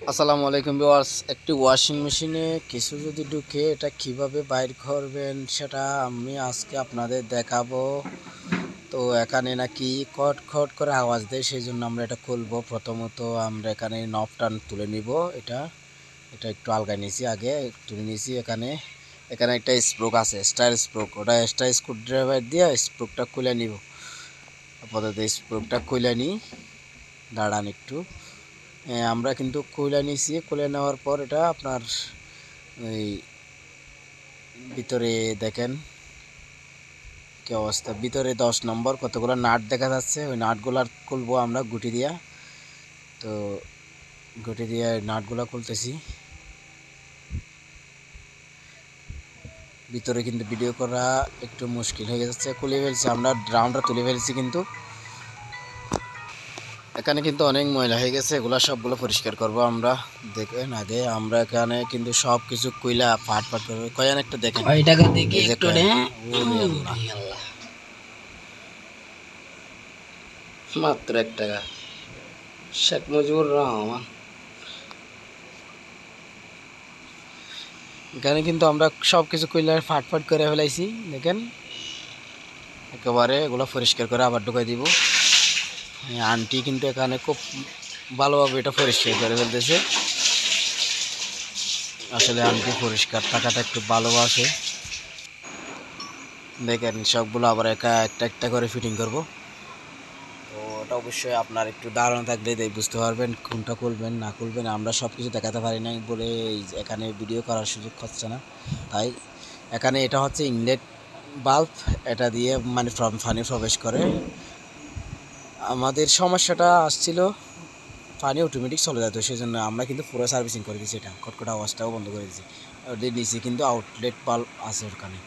আসসালামু আলাইকুম ভিউয়ার্স। একটি ওয়াশিং মেশিনে কিছু যদি ঢুকে এটা কিভাবে বাইর করবেন সেটা আমি আজকে আপনাদের দেখাবো। তো এখানে নাকি খট খট করে আওয়াজ দেয়, সেই জন্য আমরা এটা খুলবো। প্রথমত আমরা এখানে নবটা তুলে নিব। এটা এটা একটু আলগা নিয়েছি, আগে তুলে নিয়েছি। এখানে এখানে একটা স্প্রোক আছে, স্টার স্প্রোক, ওটা স্টার স্ক্রুড্রাইভার দিয়ে স্প্রোকটা খুলে নিব। আপাতত স্প্রোকটা খুলে নিই, দাঁড়ান একটু। আমরা কিন্তু খুলে নিয়েছি। খুলে নেওয়ার পর এটা আপনার এই ভিতরে দেখেন কি অবস্থা। ভিতরে 10 নম্বর কতগুলো নাট দেখা যাচ্ছে, ওই নাটগুলো খুলবো আমরা গুটি দিয়া। তো গুটি দিয়ে নাটগুলো খুলতেছি। ভিতরে কিন্তু ভিডিও করা একটু মুশকিল হয়ে যাচ্ছে। খুলে ফেলছি আমরা, ড্রামটা তুলে ফেলছি, কিন্তু এখানে কিন্তু অনেক ময়লা হয়ে গেছে। এগুলো সবগুলো পরিষ্কার করব আমরা। দেখেন আগে আমরা এখানে কিন্তু সব কিছু কইলা পাট পাট করবো। কয়েন একটা দেখেন, ওই টাকা দেখি এই যে একটু কয়েন। রে। ওরে আল্লাহ, আল্লাহ, মাত্র 1 টাকা। শেখ মুজিবুর রহমান। এখানে কিন্তু আমরা সব কিছু কইলা ফাট ফাট করে ফেলাইছি। দেখেন একেবারে এগুলো পরিষ্কার করে আবার ঢুকাই দিব। আন্টি কিন্তু এখানে খুব ভালোভাবে এটা পরিষ্কার করে ফেলতেছে। আসলে আন্টি পরিষ্কার থাকাটা একটু ভালোবাসে। দেখেন সবগুলো আবার একটা একটা করে ফিটিং করব। তো ওটা অবশ্যই আপনার একটু ধারণা থাকলে বুঝতে পারবেন কোনটা খুলবেন না খুলবেন। আমরা সব কিছু দেখাতে পারি না বলে এখানে ভিডিও করার সুযোগ হচ্ছে না। তাই এখানে এটা হচ্ছে ইনলেট বাল্ব, এটা দিয়ে মানে পানি প্রবেশ করে। আমাদের সমস্যাটা আসছিল পানি অটোমেটিক চলে যেত, সেই জন্য আমরা কিন্তু পুরো সার্ভিসিং করে দিয়েছি। এটা খটখট আওয়াজটাও বন্ধ করে দিয়েছি। ওদের নিচে কিন্তু আউটলেট বাল্ব আছে ওখানে।